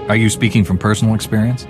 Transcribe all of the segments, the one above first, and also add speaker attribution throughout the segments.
Speaker 1: Are you speaking from personal experience?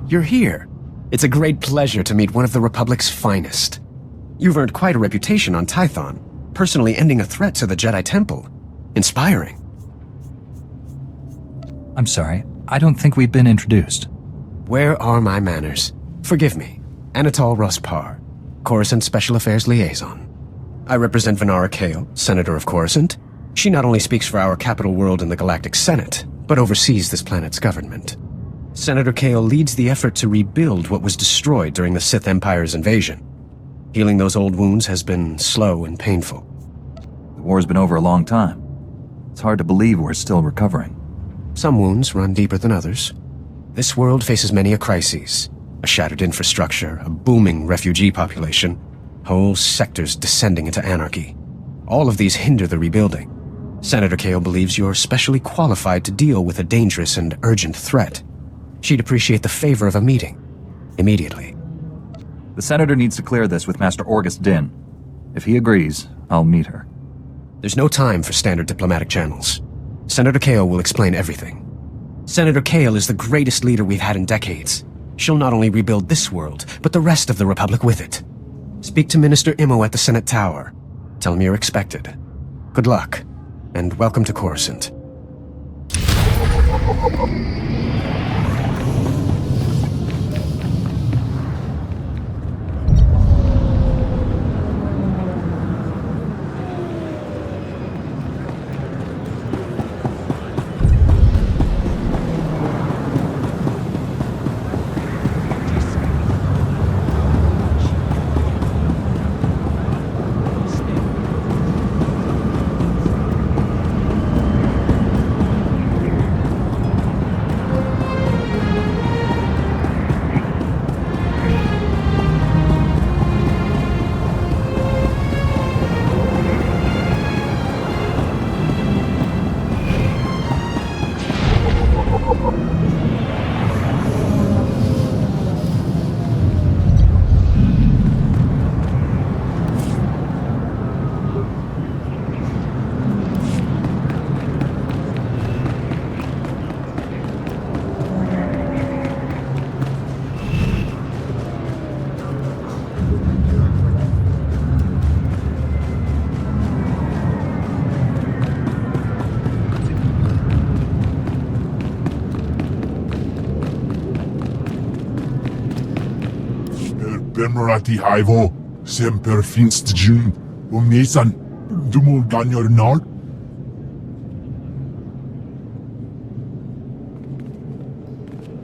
Speaker 2: You're here. It's a great pleasure to meet one of the Republic's finest. You've earned quite a reputation on Tython, personally ending a threat to the Jedi Temple. Inspiring.
Speaker 1: I'm sorry, I don't think we've been introduced.
Speaker 2: Where are my manners? Forgive me. Anatol Rospar, Coruscant Special Affairs Liaison. I represent Venara Kale, Senator of Coruscant. She not only speaks for our capital world in the Galactic Senate, but oversees this planet's government. Senator Kale leads the effort to rebuild what was destroyed during the Sith Empire's invasion. Healing those old wounds has been slow and painful.
Speaker 1: The war's been over a long time. It's hard to believe we're still recovering.
Speaker 2: Some wounds run deeper than others. This world faces many a crisis. A shattered infrastructure, a booming refugee population, whole sectors descending into anarchy. All of these hinder the rebuilding. Senator Kale believes you're specially qualified to deal with a dangerous and urgent threat. She'd appreciate the favor of a meeting. Immediately.
Speaker 1: The Senator needs to clear this with Master Orgus Din. If he agrees, I'll meet her.
Speaker 2: There's no time for standard diplomatic channels. Senator Kale will explain everything. Senator Kale is the greatest leader we've had in decades. She'll not only rebuild this world, but the rest of the Republic with it. Speak to Minister Immo at the Senate Tower. Tell him you're expected. Good luck, and welcome to Coruscant.
Speaker 3: Bemerati Haivo, Semper Finstjun, Umesan, Dumul Ganyornal.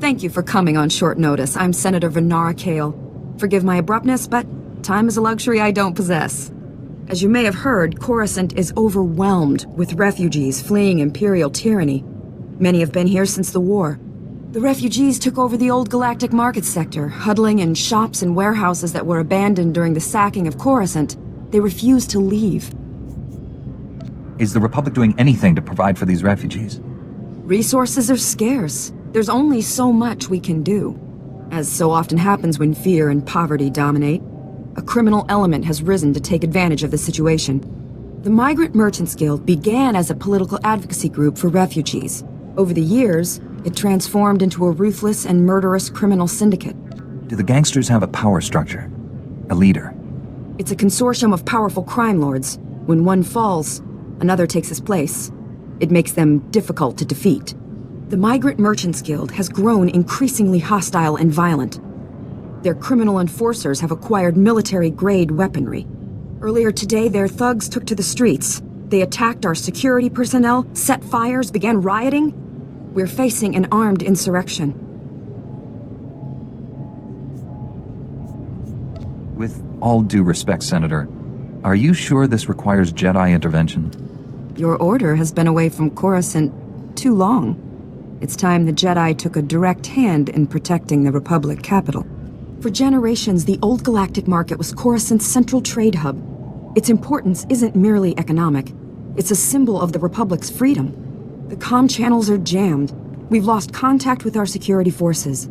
Speaker 4: Thank you for coming on short notice. I'm Senator Venara Kale. Forgive my abruptness, but time is a luxury I don't possess. As you may have heard, Coruscant is overwhelmed with refugees fleeing Imperial tyranny. Many have been here since the war. The refugees took over the old galactic market sector, huddling in shops and warehouses that were abandoned during the sacking of Coruscant. They refused to leave.
Speaker 1: Is the Republic doing anything to provide for these refugees?
Speaker 4: Resources are scarce. There's only so much we can do. As so often happens when fear and poverty dominate, a criminal element has risen to take advantage of the situation. The Migrant Merchants Guild began as a political advocacy group for refugees. Over the years, it transformed into a ruthless and murderous criminal syndicate.
Speaker 1: Do the gangsters have a power structure? A leader?
Speaker 4: It's a consortium of powerful crime lords. When one falls, another takes his place. It makes them difficult to defeat. The Migrant Merchants Guild has grown increasingly hostile and violent. Their criminal enforcers have acquired military-grade weaponry. Earlier today, their thugs took to the streets. They attacked our security personnel, set fires, began rioting. We're facing an armed insurrection.
Speaker 1: With all due respect, Senator, Are you sure this requires Jedi intervention?
Speaker 4: Your order has been away from Coruscant too long. It's time the Jedi took a direct hand in protecting the Republic capital. For generations, the old galactic market was Coruscant's central trade hub. Its importance isn't merely economic. It's a symbol of the Republic's freedom. The comm channels are jammed. We've lost contact with our security forces.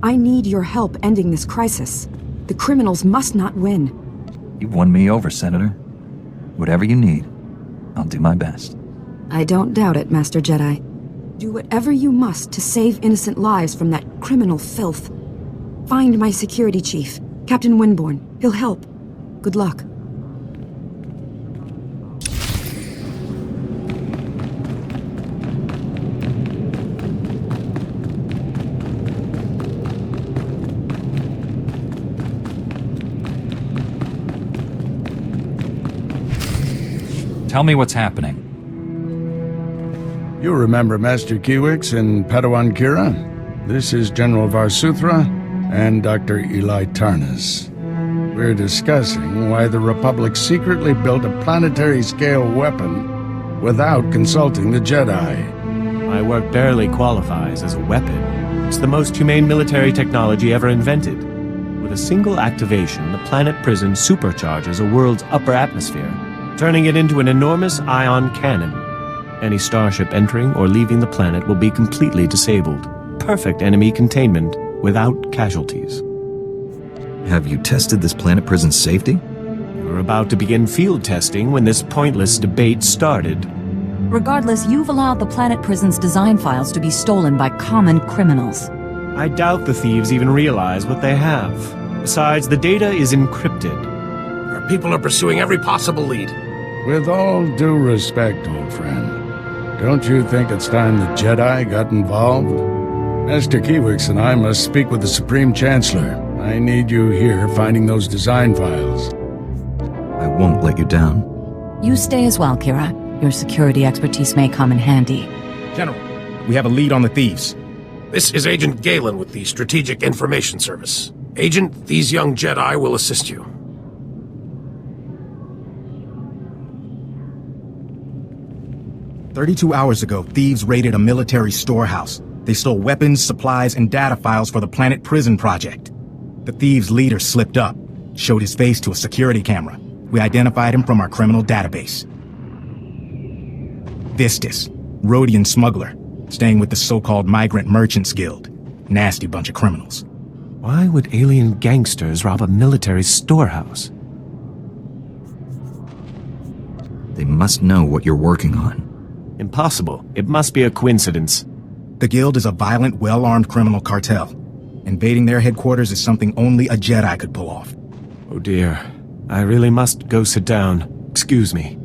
Speaker 4: I need your help ending this crisis. The criminals must not win.
Speaker 1: You've won me over, Senator. Whatever you need, I'll do my best.
Speaker 4: I don't doubt it, Master Jedi. Do whatever you must to save innocent lives from that criminal filth. Find my security chief, Captain Winborn. He'll help. Good luck.
Speaker 1: Tell me what's happening.
Speaker 5: You remember Master Kiwix and Padawan Kira? This is General Varsuthra and Dr. Eli Tarnas. We're discussing why the Republic secretly built a planetary-scale weapon without consulting the Jedi.
Speaker 2: My work barely qualifies as a weapon. It's the most humane military technology ever invented. With a single activation, the planet prison supercharges a world's upper atmosphere, turning it into an enormous ion cannon. Any starship entering or leaving the planet will be completely disabled. Perfect enemy containment without casualties.
Speaker 1: Have you tested this planet prison's safety?
Speaker 2: We were about to begin field testing when this pointless debate started.
Speaker 6: Regardless, you've allowed the planet prison's design files to be stolen by common criminals.
Speaker 2: I doubt the thieves even realize what they have. Besides, the data is encrypted.
Speaker 7: Our people are pursuing every possible lead.
Speaker 5: With all due respect, old friend, don't you think it's time the Jedi got involved? Master Kiwix and I must speak with the Supreme Chancellor. I need you here finding those design files.
Speaker 1: I won't let you down.
Speaker 6: You stay as well, Kira. Your security expertise may come in handy.
Speaker 8: General, we have a lead on the thieves.
Speaker 7: This is Agent Galen with the Strategic Information Service. Agent, these young Jedi will assist you.
Speaker 8: "32 hours ago, thieves raided a military storehouse. They stole weapons, supplies, and data files for the Planet Prison project. The thieves' leader slipped up, showed his face to a security camera. We identified him from our criminal database. Vistus, Rhodian smuggler, staying with the so-called Migrant Merchants Guild. Nasty bunch of criminals.
Speaker 2: Why would alien gangsters rob a military storehouse?
Speaker 1: They must know what you're working on.
Speaker 2: Impossible. It must be a coincidence.
Speaker 8: The Guild is a violent, well-armed criminal cartel. Invading their headquarters is something only a Jedi could pull off.
Speaker 2: Oh dear. I really must go sit down. Excuse me.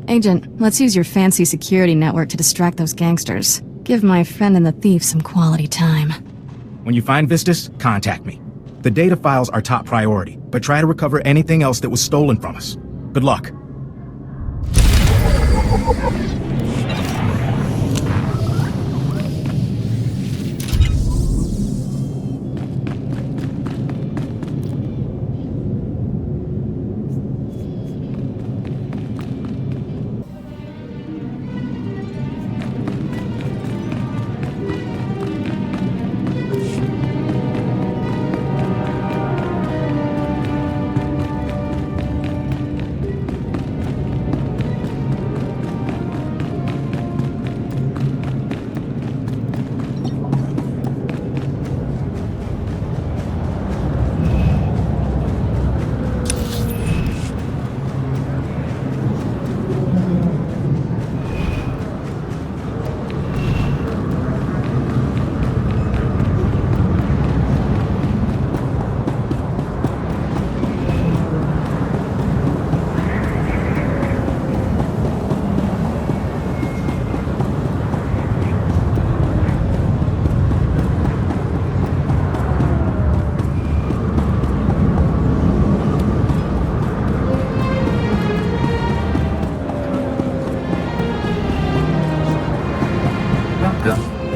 Speaker 9: Agent, let's use your fancy security network to distract those gangsters. Give my friend and the thief some quality time.
Speaker 8: When you find Vistus, contact me. The data files are top priority, but try to recover anything else that was stolen from us. Good luck.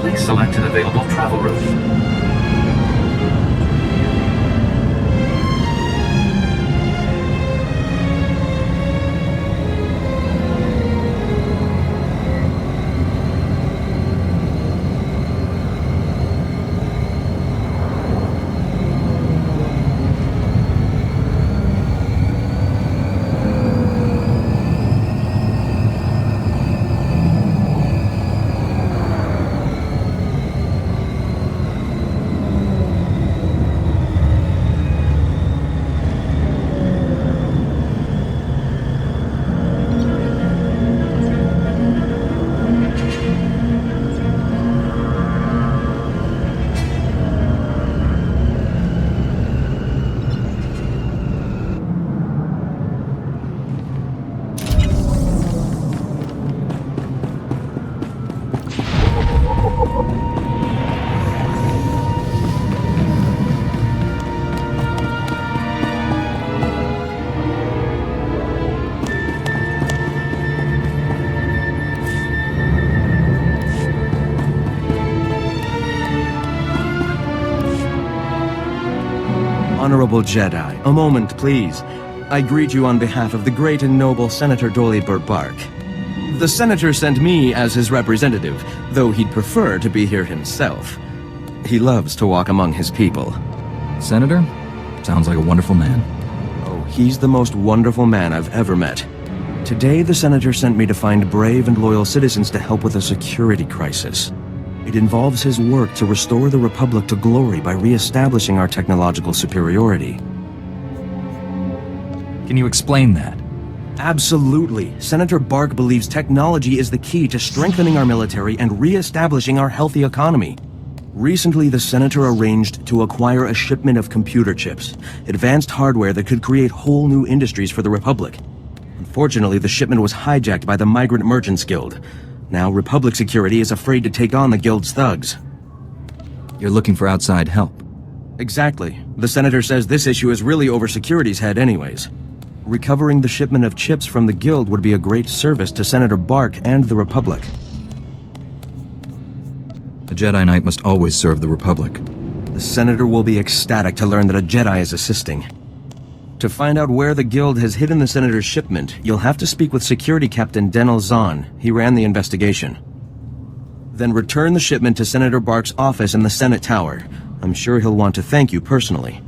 Speaker 10: Please select an available travel route.
Speaker 11: Venerable Jedi, a moment, please. I greet you on behalf of the great and noble Senator Dolly Bark. The Senator sent me as his representative, though he'd prefer to be here himself. He loves to walk among his people.
Speaker 1: Senator? Sounds like a wonderful man.
Speaker 11: Oh, he's the most wonderful man I've ever met. Today, the Senator sent me to find brave and loyal citizens to help with a security crisis. It involves his work to restore the Republic to glory by re-establishing our technological superiority.
Speaker 1: Can you explain that?
Speaker 11: Absolutely. Senator Bark believes technology is the key to strengthening our military and re-establishing our healthy economy. Recently, the Senator arranged to acquire a shipment of computer chips, advanced hardware that could create whole new industries for the Republic. Unfortunately, the shipment was hijacked by the Migrant Merchants Guild. Now, Republic security is afraid to take on the Guild's thugs.
Speaker 1: You're looking for outside help.
Speaker 11: Exactly. The Senator says this issue is really over security's head anyways. Recovering the shipment of chips from the Guild would be a great service to Senator Bark and the Republic.
Speaker 1: A Jedi Knight must always serve the Republic.
Speaker 11: The Senator will be ecstatic to learn that a Jedi is assisting. To find out where the Guild has hidden the Senator's shipment, you'll have to speak with Security Captain Denel Zahn. He ran the investigation. Then return the shipment to Senator Bark's office in the Senate Tower. I'm sure he'll want to thank you personally.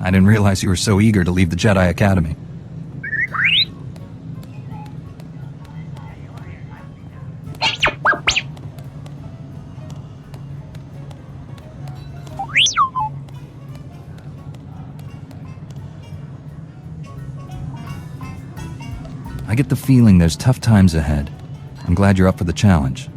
Speaker 1: I didn't realize you were so eager to leave the Jedi Academy. I get the feeling there's tough times ahead. I'm glad you're up for the challenge.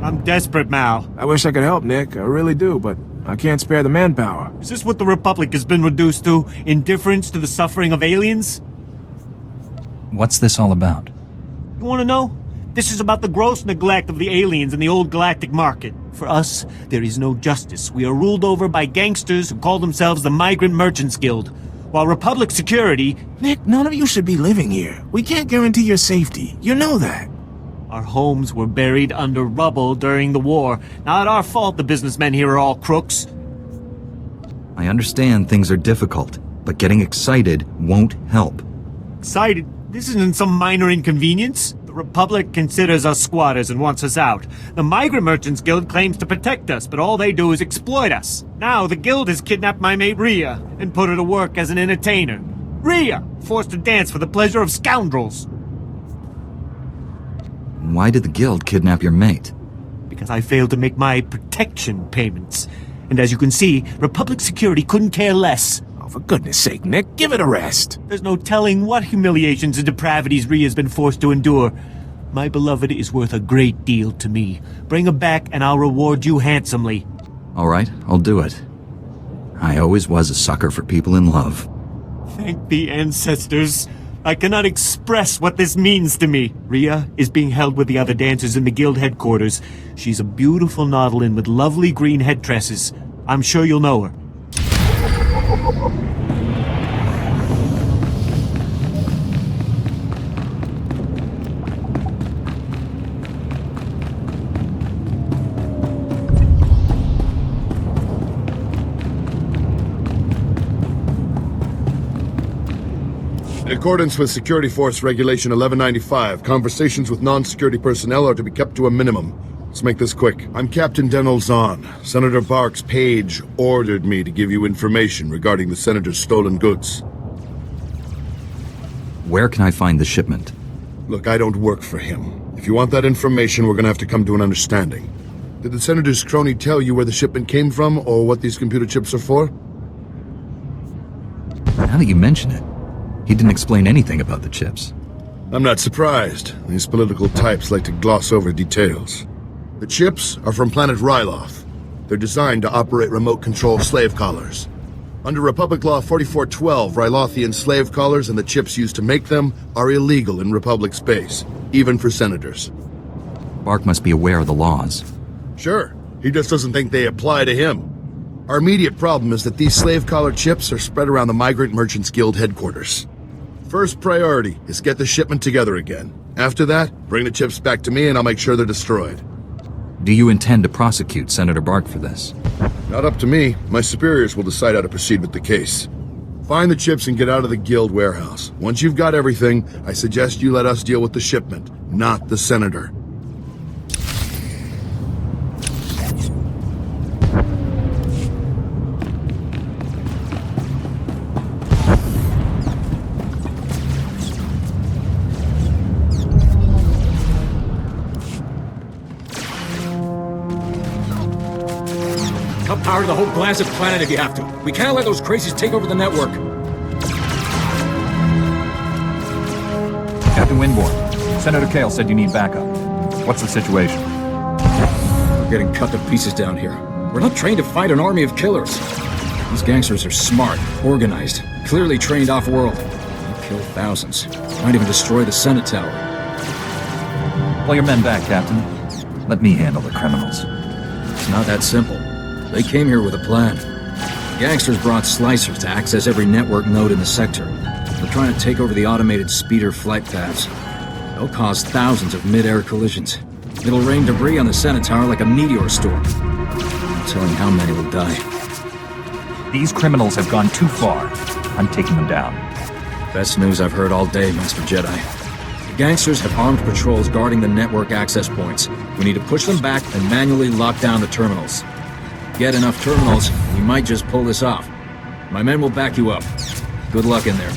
Speaker 12: I'm desperate, Mal.
Speaker 13: I wish I could help, Nick. I really do, but I can't spare the manpower.
Speaker 12: Is this what the Republic has been reduced to? Indifference to the suffering of aliens?
Speaker 1: What's this all about?
Speaker 12: You want to know? This is about the gross neglect of the aliens in the old galactic market. For us, there is no justice. We are ruled over by gangsters who call themselves the Migrant Merchants Guild. While Republic security...
Speaker 13: Nick, none of you should be living here. We can't guarantee your safety. You know that.
Speaker 12: Our homes were buried under rubble during the war. Not our fault the businessmen here are all crooks.
Speaker 1: I understand things are difficult, but getting excited won't help.
Speaker 12: Excited? This isn't some minor inconvenience. The Republic considers us squatters and wants us out. The Migrant Merchants Guild claims to protect us, but all they do is exploit us. Now, the Guild has kidnapped my mate Rhea and put her to work as an entertainer. Rhea, forced to dance for the pleasure of scoundrels.
Speaker 1: Why did the Guild kidnap your mate?
Speaker 12: Because I failed to make my protection payments. And as you can see, Republic security couldn't care less.
Speaker 13: Oh, for goodness sake, Nick, give it a rest.
Speaker 12: There's no telling what humiliations and depravities Rhea's been forced to endure. My beloved is worth a great deal to me. Bring her back and I'll reward you handsomely.
Speaker 1: All right, I'll do it. I always was a sucker for people in love.
Speaker 12: Thank the ancestors. I cannot express what this means to me. Rhea is being held with the other dancers in the guild headquarters. She's a beautiful Nautilin with lovely green head tresses. I'm sure you'll know her.
Speaker 14: In accordance with Security Force Regulation 1195, conversations with non-security personnel are to be kept to a minimum. Let's make this quick. I'm Captain Denel Zahn. Senator Bark's page ordered me to give you information regarding the Senator's stolen goods.
Speaker 1: Where can I find the shipment?
Speaker 14: Look, I don't work for him. If you want that information, we're gonna have to come to an understanding. Did the Senator's crony tell you where the shipment came from, or what these computer chips are for?
Speaker 1: Now that you mention it, he didn't explain anything about the chips.
Speaker 14: I'm not surprised. These political types like to gloss over details. The chips are from planet Ryloth. They're designed to operate remote control slave collars. Under Republic Law 4412, Rylothian slave collars and the chips used to make them are illegal in Republic space, even for senators.
Speaker 1: Bark must be aware of the laws.
Speaker 14: Sure, he just doesn't think they apply to him. Our immediate problem is that these slave collar chips are spread around the Migrant Merchants Guild headquarters. First priority is get the shipment together again. After that, bring the chips back to me and I'll make sure they're destroyed.
Speaker 1: Do you intend to prosecute Senator Bark for this?
Speaker 14: Not up to me. My superiors will decide how to proceed with the case. Find the chips and get out of the Guild warehouse. Once you've got everything, I suggest you let us deal with the shipment, not the Senator.
Speaker 15: Power the whole blasted planet if you have to. We can't let those crazies take over the network.
Speaker 1: Captain Winborn, Senator Kale said you need backup. What's the situation?
Speaker 15: We're getting cut to pieces down here. We're not trained to fight an army of killers. These gangsters are smart, organized, clearly trained off-world. They kill thousands. Might even destroy the Senate Tower.
Speaker 1: Pull your men back, Captain. Let me handle the criminals.
Speaker 15: It's not that simple. They came here with a plan. The gangsters brought slicers to access every network node in the sector. They're trying to take over the automated speeder flight paths. They'll cause thousands of mid-air collisions. It'll rain debris on the Senate Tower like a meteor storm. No telling how many will die.
Speaker 1: These criminals have gone too far. I'm taking them down.
Speaker 15: Best news I've heard all day, Master Jedi. The gangsters have armed patrols guarding the network access points. We need to push them back and manually lock down the terminals. Get enough terminals, we might just pull this off. My men will back you up. Good luck in there.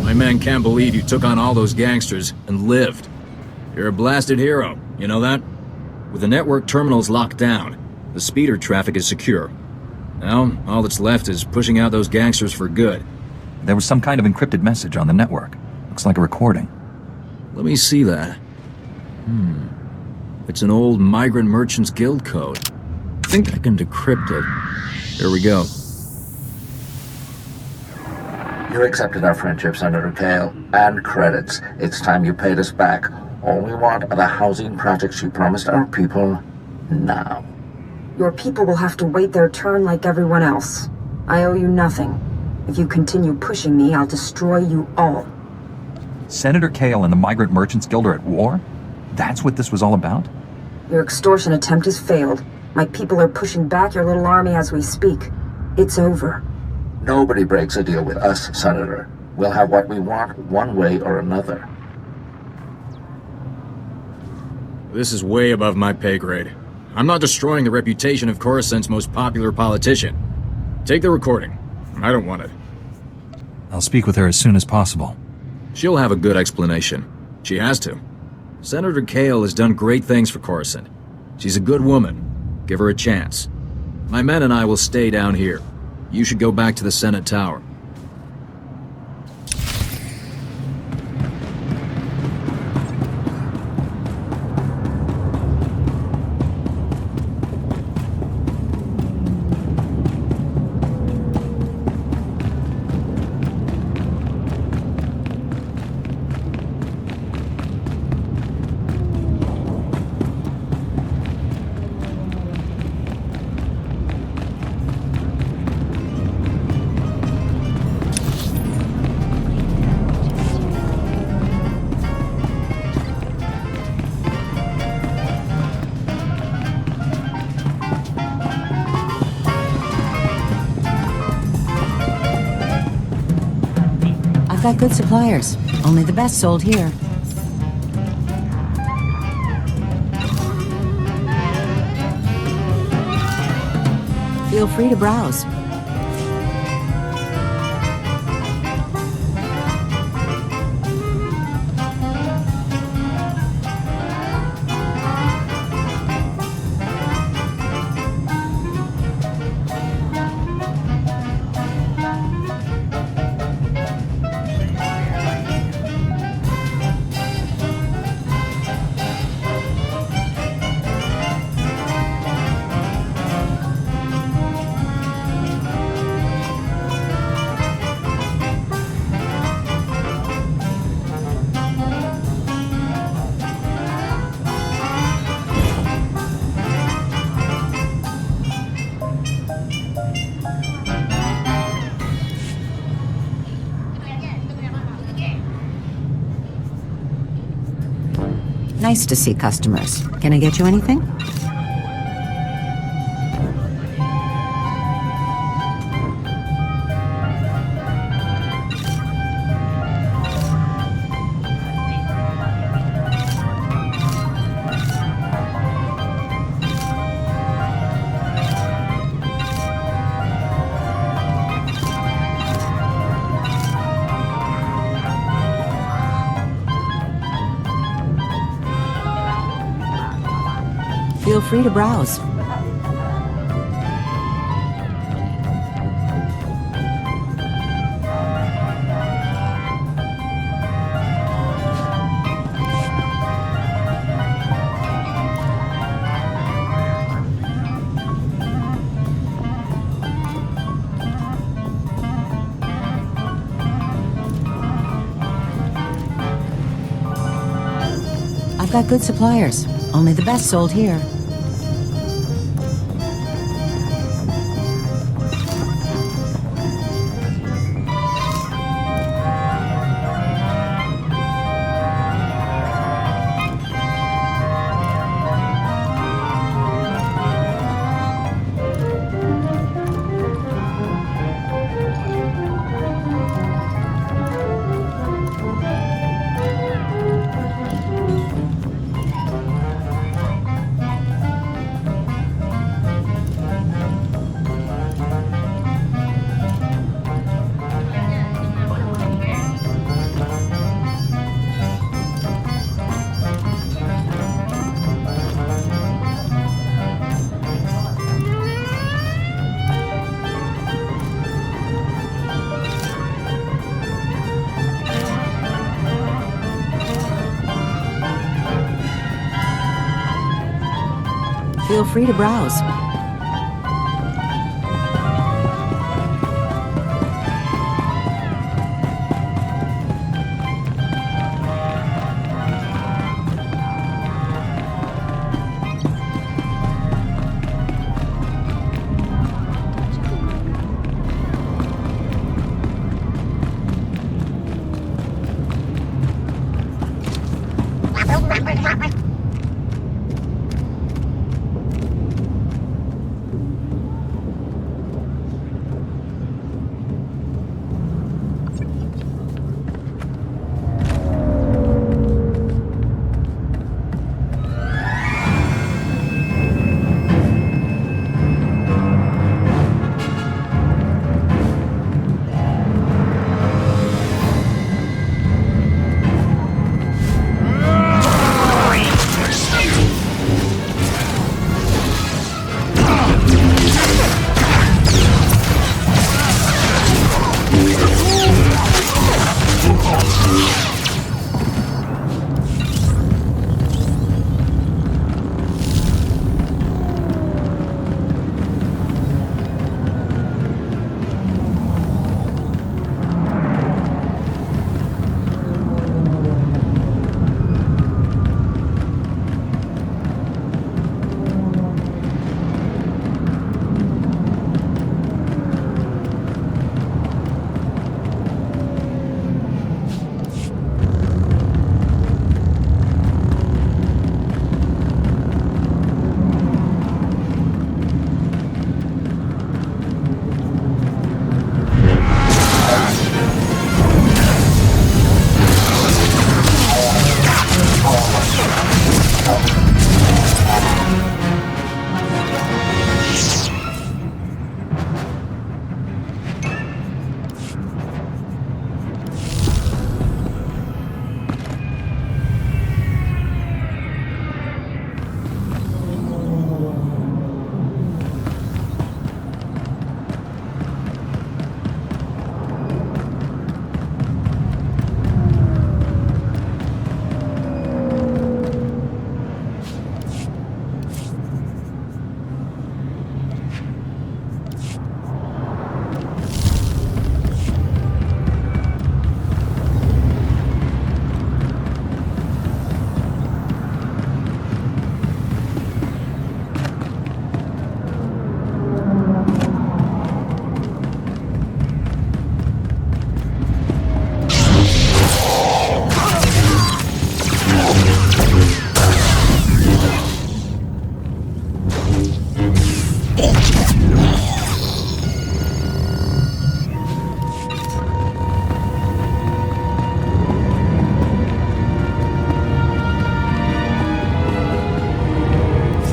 Speaker 15: My men can't believe you took on all those gangsters and lived. You're a blasted hero, you know that? With the network terminals locked down, the speeder traffic is secure. Now, all that's left is pushing out those gangsters for good.
Speaker 1: There was some kind of encrypted message on the network. Looks like a recording.
Speaker 15: Let me see that. It's an old Migrant Merchants Guild code. I think I can decrypt it. Here we go.
Speaker 16: You accepted our friendship, Senator Kale, and credits. It's time you paid us back. All we want are the housing projects you promised our people now.
Speaker 4: Your people will have to wait their turn like everyone else. I owe you nothing. If you continue pushing me, I'll destroy you all.
Speaker 1: Senator Kale and the Migrant Merchants Guild are at war? That's what this was all about?
Speaker 4: Your extortion attempt has failed. My people are pushing back your little army as we speak. It's over.
Speaker 16: Nobody breaks a deal with us, Senator. We'll have what we want one way or another.
Speaker 15: This is way above my pay grade. I'm not destroying the reputation of Coruscant's most popular politician. Take the recording. I don't want it.
Speaker 1: I'll speak with her as soon as possible.
Speaker 15: She'll have a good explanation. She has to. Senator Kale has done great things for Coruscant. She's a good woman. Give her a chance. My men and I will stay down here. You should go back to the Senate Tower.
Speaker 6: Got good suppliers. Only the best sold here. Feel free to browse. Nice to see customers. Can I get you anything? Feel free to browse. got good suppliers. Only the best sold here. Feel free to browse.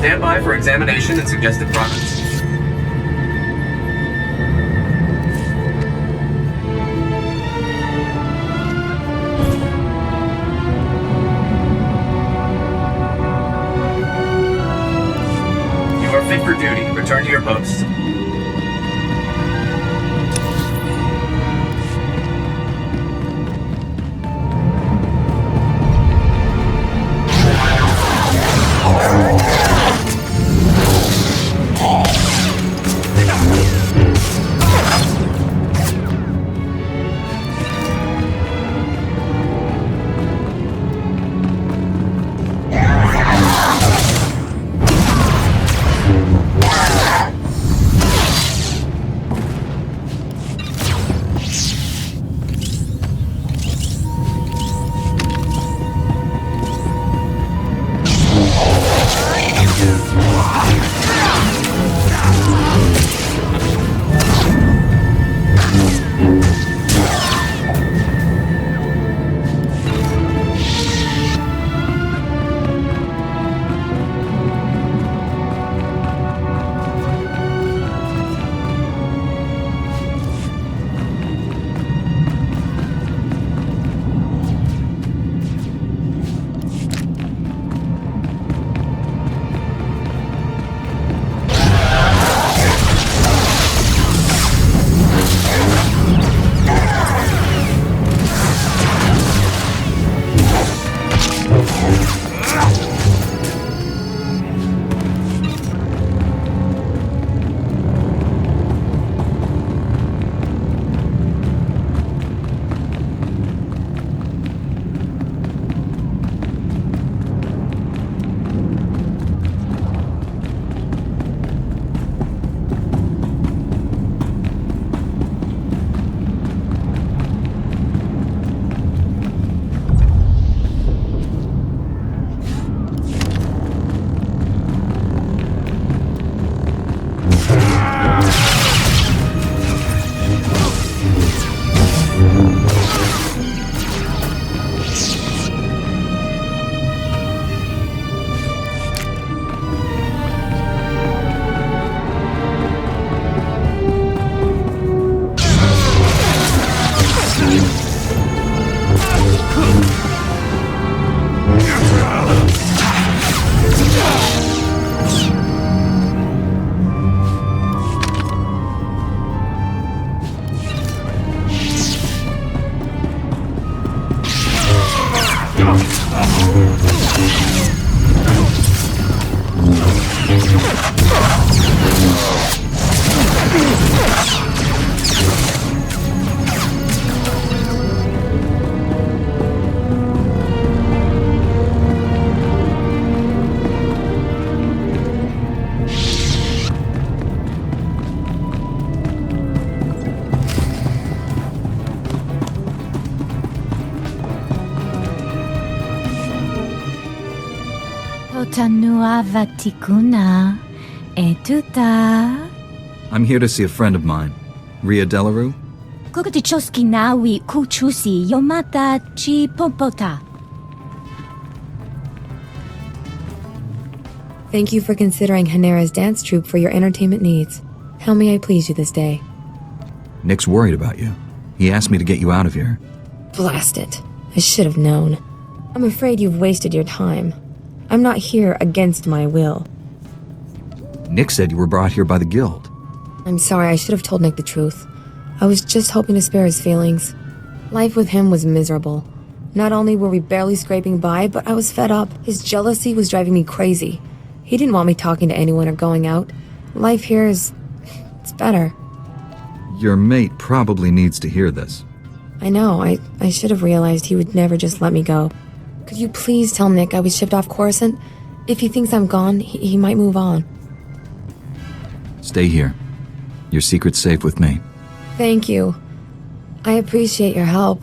Speaker 17: Stand by for examination and suggested products. You are fit for duty. Return to your post.
Speaker 18: Potanua vatikuna etuta.
Speaker 1: I'm here to see a friend of mine, Ria Delarue.
Speaker 18: Kukutichoski nawi kuchusi yomata chi popota.
Speaker 4: Thank you for considering Hanera's dance troupe for your entertainment needs. How may I please you this day?
Speaker 1: Nick's worried about you. He asked me to get you out of here.
Speaker 4: Blast it. I should have known. I'm afraid you've wasted your time. I'm not here against my will.
Speaker 1: Nick said you were brought here by the Guild.
Speaker 4: I'm sorry, I should have told Nick the truth. I was just hoping to spare his feelings. Life with him was miserable. Not only were we barely scraping by, but I was fed up. His jealousy was driving me crazy. He didn't want me talking to anyone or going out. Life here it's better.
Speaker 1: Your mate probably needs to hear this.
Speaker 4: I know, I should have realized he would never just let me go. Could you please tell Nick I was shipped off Coruscant? If he thinks I'm gone, he might move on.
Speaker 1: Stay here. Your secret's safe with me.
Speaker 4: Thank you. I appreciate your help.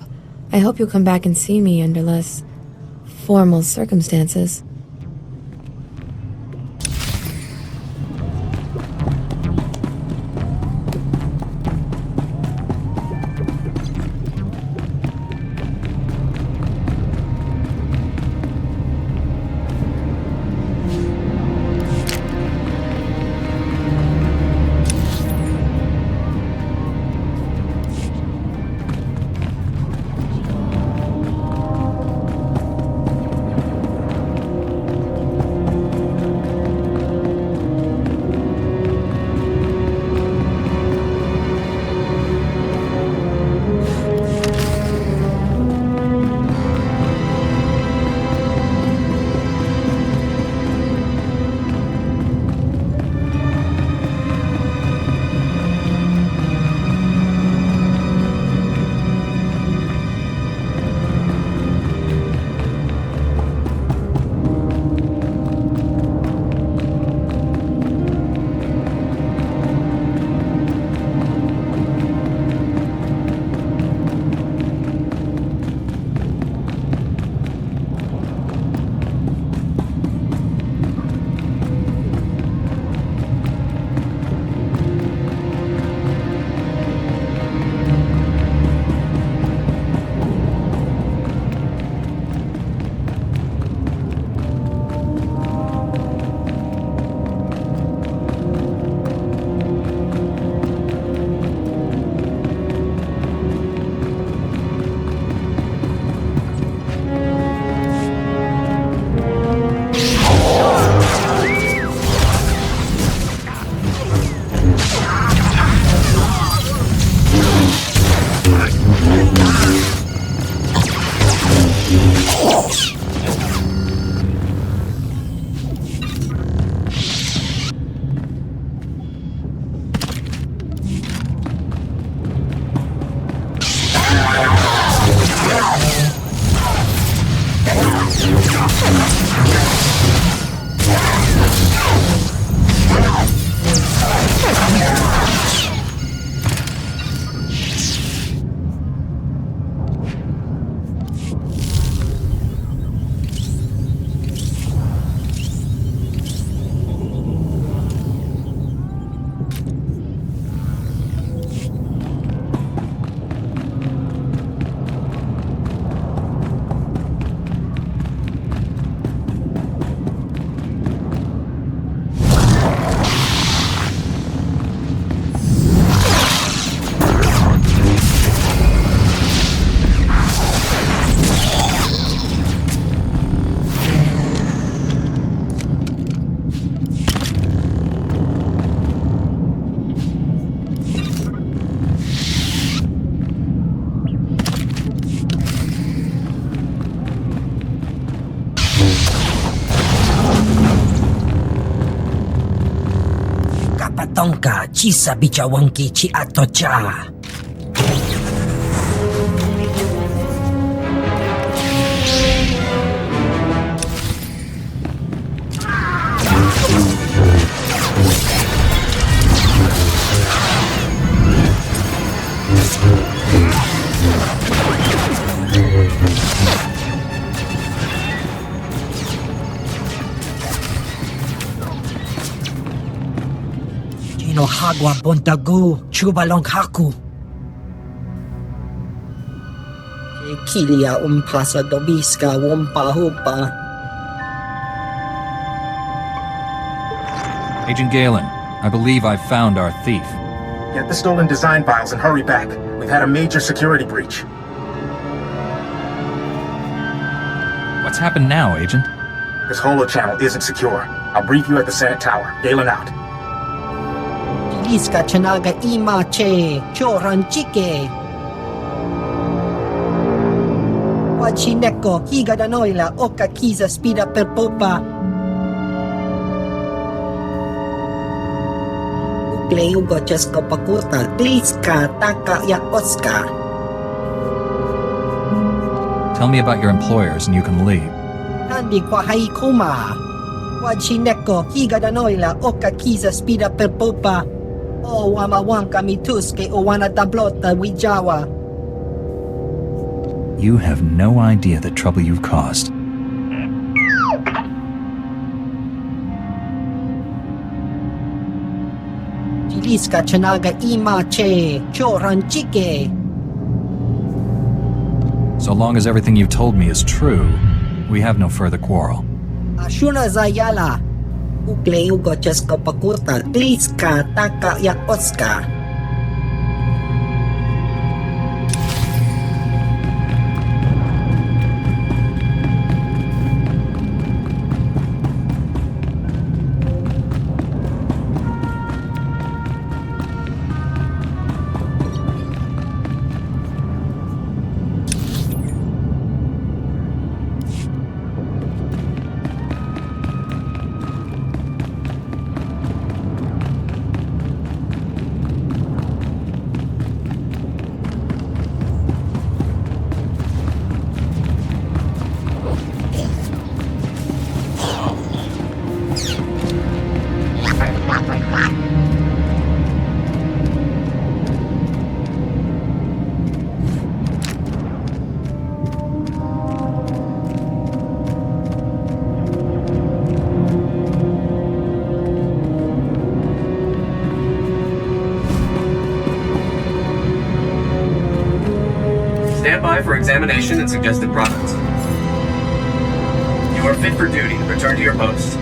Speaker 4: I hope you'll come back and see me under less formal circumstances.
Speaker 19: tonka chisa bichawanki chi atocha. Chino hagwa bontagu chubalong haku. Kilia umpasa dobiska wumpahupa.
Speaker 1: Agent Galen, I believe I've found our thief.
Speaker 20: Get the stolen design files and hurry back. We've had a major security breach.
Speaker 1: What's happened now, Agent?
Speaker 20: This holo-channel isn't secure. I'll brief you at the Senate Tower. Galen out.
Speaker 19: Iska chanaga ima che choran chike. Wachineko higa danoila oka kiza spida per popa. Ukleugo chesko pakurta gliska taka ya Oscar.
Speaker 1: Tell me about your employers and you can leave.
Speaker 19: Handi kwa haikuma. Wachineko higa danoila oka kiza spida per popa. O wamawanka mituske o wana tablota wijawa.
Speaker 1: You have no idea the trouble you've caused.
Speaker 19: Chiliska chanaga ima che choran chike.
Speaker 1: So long as everything you've told me is true, we have no further quarrel.
Speaker 19: Ashuna zayala. Ukleugo chesko pakurta gliska taka ya Oscar.
Speaker 17: Stand by for examination and suggested products. You are fit for duty. Return to your post.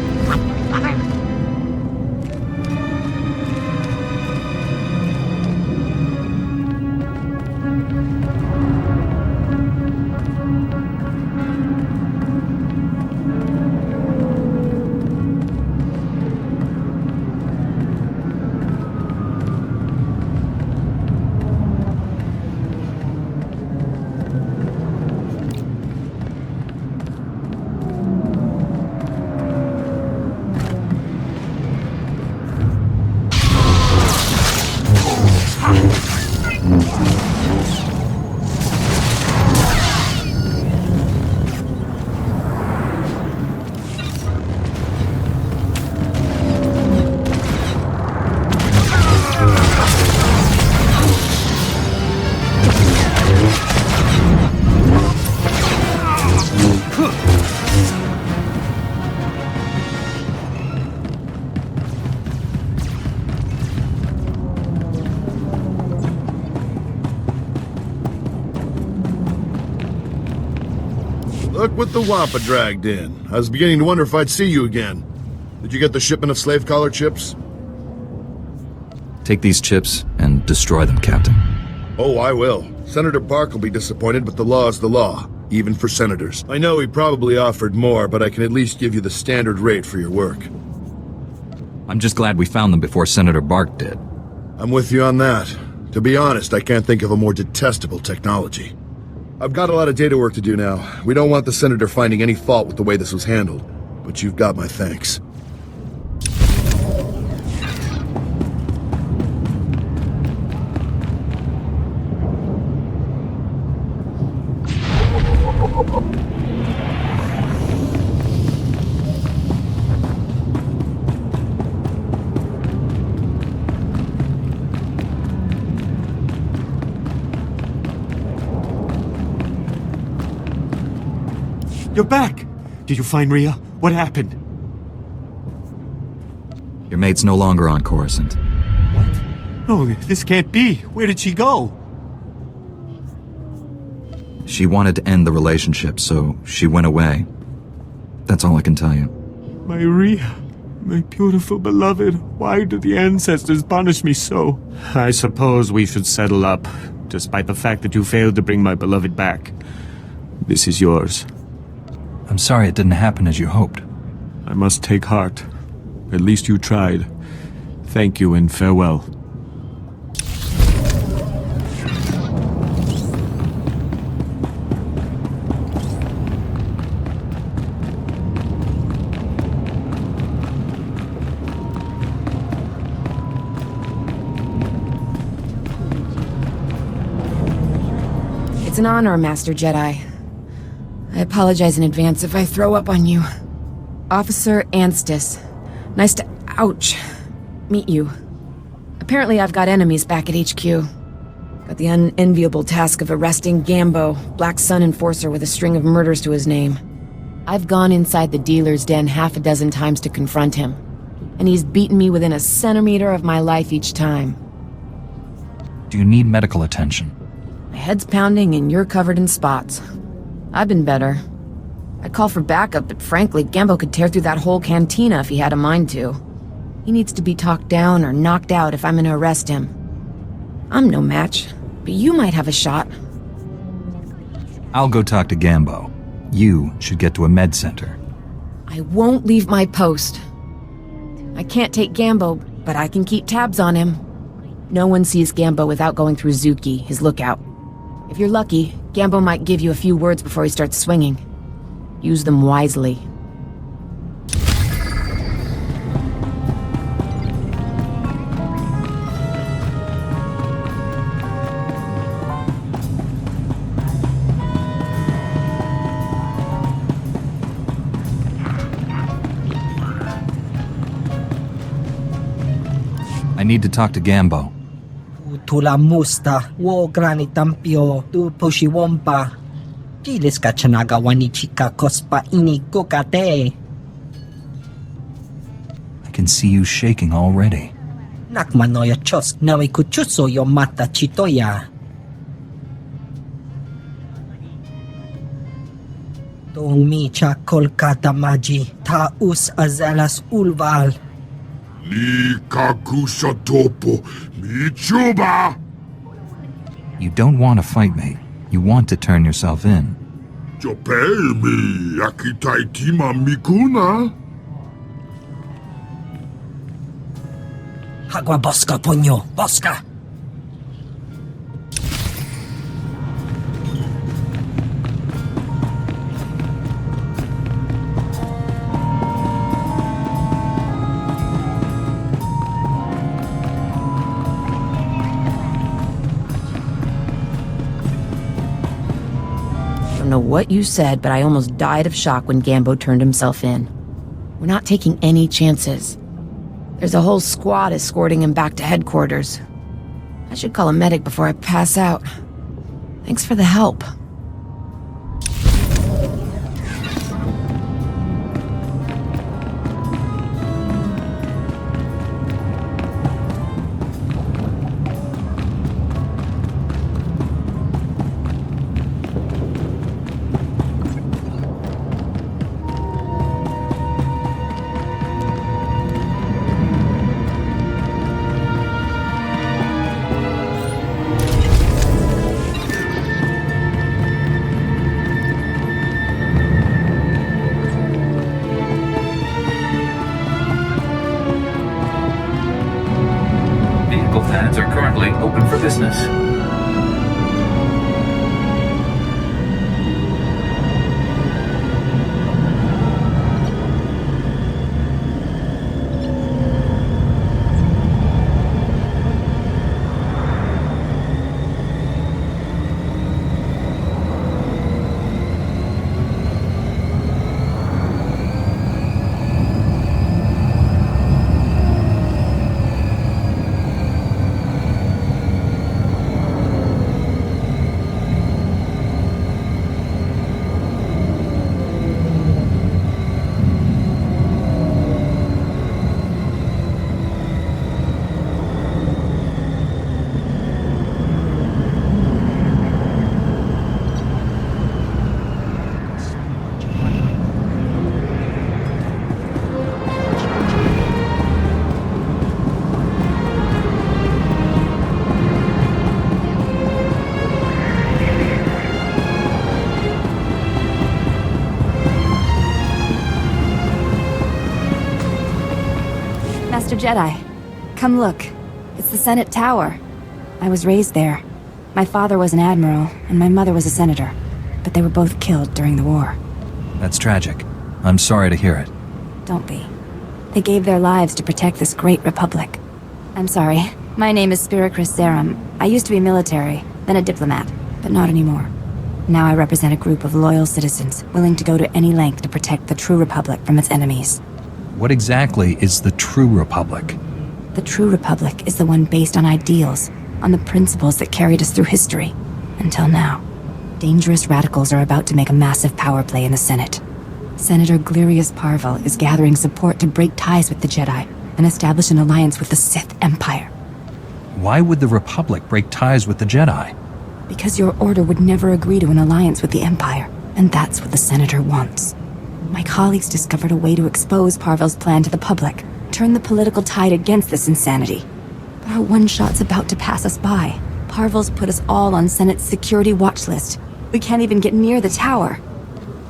Speaker 14: Look what the Wampa dragged in. I was beginning to wonder if I'd see you again. Did you get the shipment of slave collar chips?
Speaker 1: Take these chips and destroy them, Captain.
Speaker 14: Oh, I will. Senator Bark will be disappointed, but the law is the law, even for senators. I know he probably offered more, but I can at least give you the standard rate for your work.
Speaker 1: I'm just glad we found them before Senator Bark did.
Speaker 14: I'm with you on that. To be honest, I can't think of a more detestable technology. I've got a lot of data work to do now. We don't want the Senator finding any fault with the way this was handled, but you've got my thanks.
Speaker 12: You're back! Did you find Rhea? What happened?
Speaker 1: Your mate's no longer on Coruscant.
Speaker 12: No, this can't be. Where did she go?
Speaker 1: She wanted to end the relationship, so she went away. That's all I can tell you.
Speaker 12: My Rhea, my beautiful beloved, why do the ancestors punish me so? I suppose we should settle up, despite the fact that you failed to bring my beloved back. This is yours.
Speaker 1: I'm sorry it didn't happen as you hoped.
Speaker 12: I must take heart. At least you tried. Thank you and farewell.
Speaker 4: It's an honor, Master Jedi. I apologize in advance if I throw up on you. Officer Anstis. Nice to, meet you. Apparently I've got enemies back at HQ. Got the unenviable task of arresting Gambo, Black Sun Enforcer with a string of murders to his name. I've gone inside the dealer's den half a dozen times to confront him, and he's beaten me within a centimeter of my life each time.
Speaker 1: Do you need medical attention?
Speaker 4: My head's pounding and you're covered in spots. I've been better. I'd call for backup, but frankly, Gambo could tear through that whole cantina if he had a mind to. He needs to be talked down or knocked out if I'm gonna arrest him. I'm no match, but you might have a shot.
Speaker 1: I'll go talk to Gambo. You should get to a med center.
Speaker 4: I won't leave my post. I can't take Gambo, but I can keep tabs on him. No one sees Gambo without going through Zuki, his lookout. If you're lucky, Gambo might give you a few words before he starts swinging. Use them wisely.
Speaker 1: I need to talk to Gambo.
Speaker 19: Tula musta, wo grani tampio, tu poshiwompa. Giles kachanaga wanichika kospa ini kokate.
Speaker 1: I can see you shaking already.
Speaker 19: Nakmanoya chos nawe kuchuso yo mata chitoya. Tong mi cha kolkata maji, ta us azalas ulval.
Speaker 3: Ni kakusha topo, michuba!
Speaker 1: You don't want to fight me. You want to turn yourself in.
Speaker 3: Jopei mi akitaitima mikuna?
Speaker 19: Hagwa boska ponyo, boska!
Speaker 4: I don't know what you said, but I almost died of shock when Gambo turned himself in. We're not taking any chances. There's a whole squad escorting him back to headquarters. I should call a medic before I pass out. Thanks for the help.
Speaker 10: Pads are currently open for business.
Speaker 9: Jedi, come look. It's the Senate Tower. I was raised there. My father was an admiral, and my mother was a senator. But they were both killed during the war.
Speaker 1: That's tragic. I'm sorry to hear it.
Speaker 9: Don't be. They gave their lives to protect this great republic. I'm sorry. My name is Spiricris Zerum. I used to be military, then a diplomat, but not anymore. Now I represent a group of loyal citizens, willing to go to any length to protect the true republic from its enemies.
Speaker 1: What exactly is the true republic?
Speaker 9: The true republic is the one based on ideals, on the principles that carried us through history, until now. Dangerous radicals are about to make a massive power play in the Senate. Senator Glirius Parvel is gathering support to break ties with the Jedi and establish an alliance with the Sith Empire.
Speaker 1: Why would the Republic break ties with the Jedi?
Speaker 9: Because your order would never agree to an alliance with the Empire, and that's what the Senator wants. My colleagues discovered a way to expose Parvel's plan to the public, turn the political tide against this insanity. But our one-shot's about to pass us by. Parvel's put us all on Senate's security watch list. We can't even get near the tower.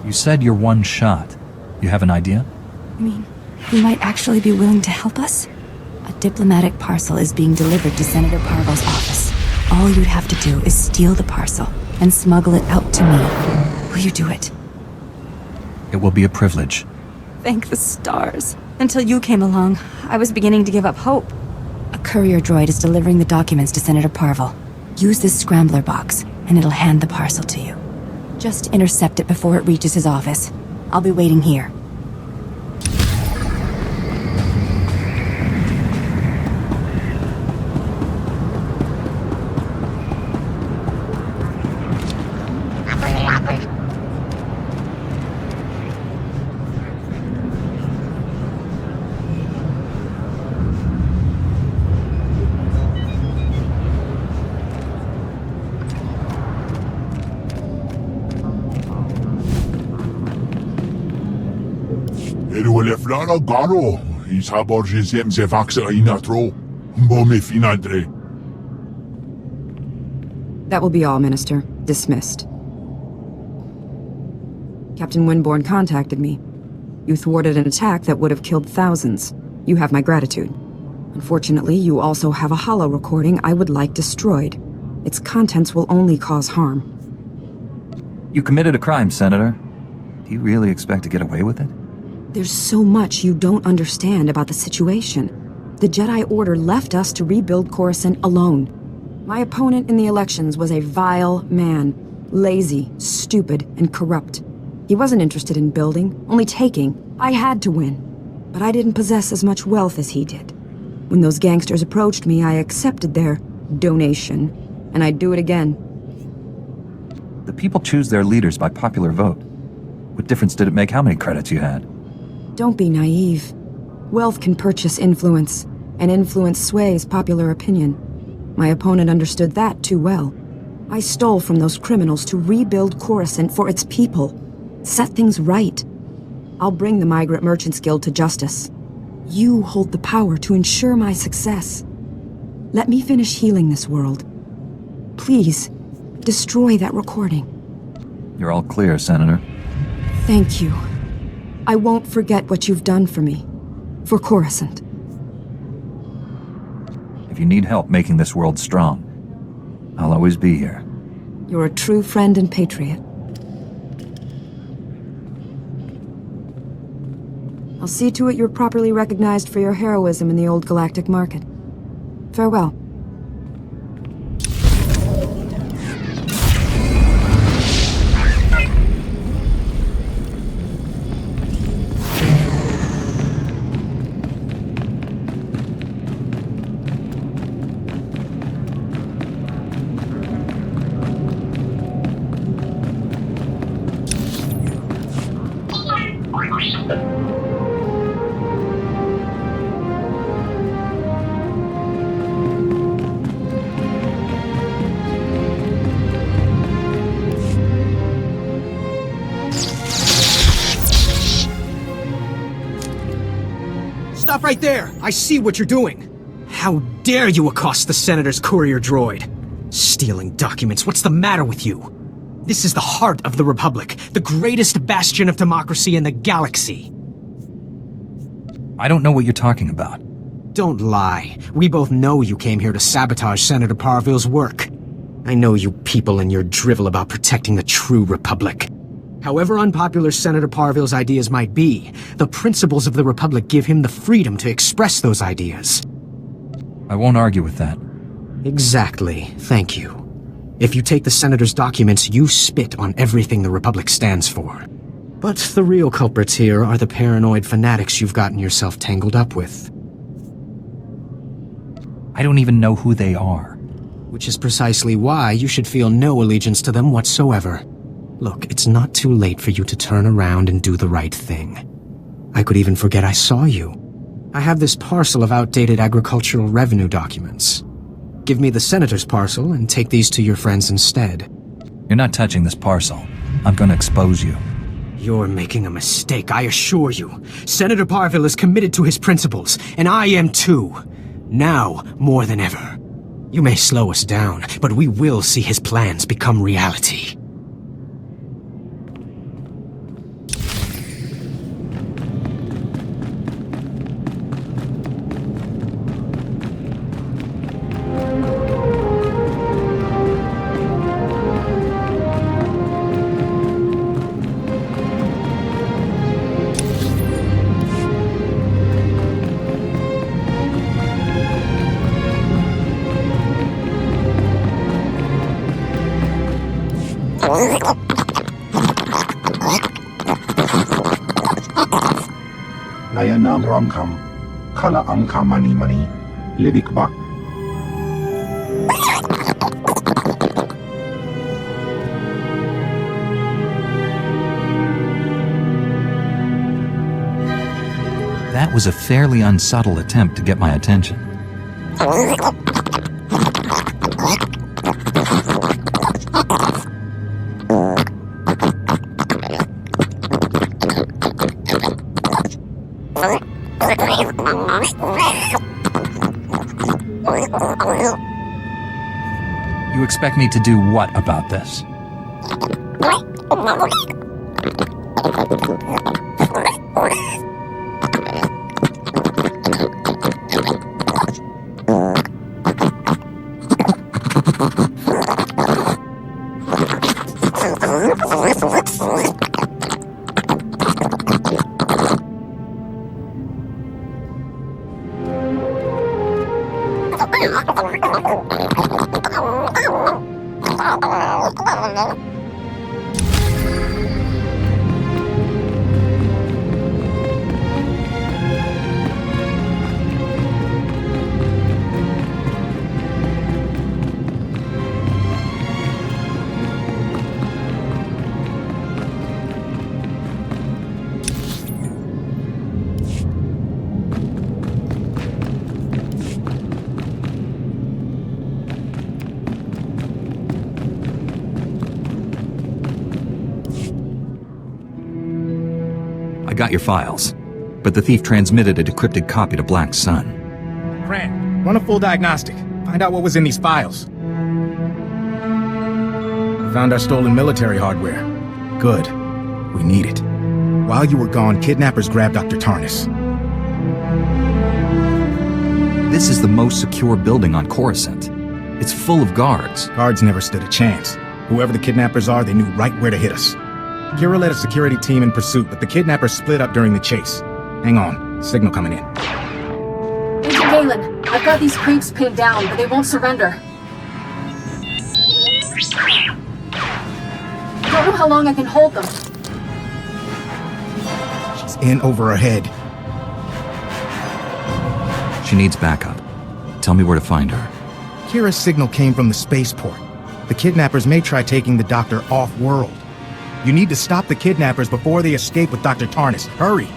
Speaker 1: You said you're one shot. You have an idea?
Speaker 9: I mean, you might actually be willing to help us? A diplomatic parcel is being delivered to Senator Parvel's office. All you'd have to do is steal the parcel and smuggle it out to me. Will you do it?
Speaker 1: It will be a privilege.
Speaker 9: Thank the stars. Until you came along, I was beginning to give up hope. A courier droid is delivering the documents to Senator Parvel. Use this scrambler box, and it'll hand the parcel to you. Just intercept it before it reaches his office. I'll be waiting here.
Speaker 3: Flora Garo, is haborgesem ze vaxa inatro, bome finadre.
Speaker 4: That will be all, Minister. Dismissed. Captain Winborn contacted me. You thwarted an attack that would have killed thousands. You have my gratitude. Unfortunately, you also have a holo recording I would like destroyed. Its contents will only cause harm.
Speaker 1: You committed a crime, Senator. Do you really expect to get away with it?
Speaker 4: There's so much you don't understand about the situation. The Jedi Order left us to rebuild Coruscant alone. My opponent in the elections was a vile man. Lazy, stupid, and corrupt. He wasn't interested in building, only taking. I had to win. But I didn't possess as much wealth as he did. When those gangsters approached me, I accepted their donation. And I'd do it again.
Speaker 1: The people choose their leaders by popular vote. What difference did it make how many credits you had?
Speaker 4: Don't be naive. Wealth can purchase influence, and influence sways popular opinion. My opponent understood that too well. I stole from those criminals to rebuild Coruscant for its people. Set things right. I'll bring the Migrant Merchants Guild to justice. You hold the power to ensure my success. Let me finish healing this world. Please, destroy that recording.
Speaker 1: You're all clear, Senator.
Speaker 4: Thank you. I won't forget what you've done for me. For Coruscant.
Speaker 1: If you need help making this world strong, I'll always be here.
Speaker 4: You're a true friend and patriot. I'll see to it you're properly recognized for your heroism in the old galactic market. Farewell.
Speaker 2: Stop right there! I see what you're doing! How dare you accost the Senator's courier droid? Stealing documents, what's the matter with you? This is the heart of the Republic, the greatest bastion of democracy in the galaxy.
Speaker 1: I don't know what you're talking about.
Speaker 2: Don't lie. We both know you came here to sabotage Senator Parville's work. I know you people and your drivel about protecting the true Republic. However unpopular Senator Parville's ideas might be, the principles of the Republic give him the freedom to express those ideas.
Speaker 1: I won't argue with that.
Speaker 2: Exactly. Thank you. If you take the Senator's documents, you spit on everything the Republic stands for. But the real culprits here are the paranoid fanatics you've gotten yourself tangled up with.
Speaker 1: I don't even know who they are.
Speaker 2: Which is precisely why you should feel no allegiance to them whatsoever. Look, it's not too late for you to turn around and do the right thing. I could even forget I saw you. I have this parcel of outdated agricultural revenue documents. Give me the Senator's parcel and take these to your friends instead.
Speaker 1: You're not touching this parcel. I'm gonna expose you.
Speaker 2: You're making a mistake, I assure you. Senator Parville is committed to his principles, and I am too. Now, more than ever. You may slow us down, but we will see his plans become reality.
Speaker 13: Nayanam Ramkam, Kala Amka Mani Mani, Lidik Bak.
Speaker 1: That was a fairly unsubtle attempt to get my attention. You expect me to do what about this? Got your files, but the thief transmitted a decrypted copy to Black Sun.
Speaker 8: Grant, run a full diagnostic. Find out what was in these files. We found our stolen military hardware. Good. We need it. While you were gone, kidnappers grabbed Dr. Tarnis.
Speaker 1: This is the most secure building on Coruscant. It's full of guards.
Speaker 8: Guards never stood a chance. Whoever the kidnappers are, they knew right where to hit us. Kira led a security team in pursuit, but the kidnappers split up during the chase. Hang on. Signal coming in.
Speaker 21: Agent Galen, I've got these creeps pinned down, but they won't surrender. I don't know how long I can hold them.
Speaker 8: She's in over her head.
Speaker 1: She needs backup. Tell me where to find her.
Speaker 8: Kira's signal came from the spaceport. The kidnappers may try taking the doctor off-world. You need to stop the kidnappers before they escape with Dr. Tarnis. Hurry!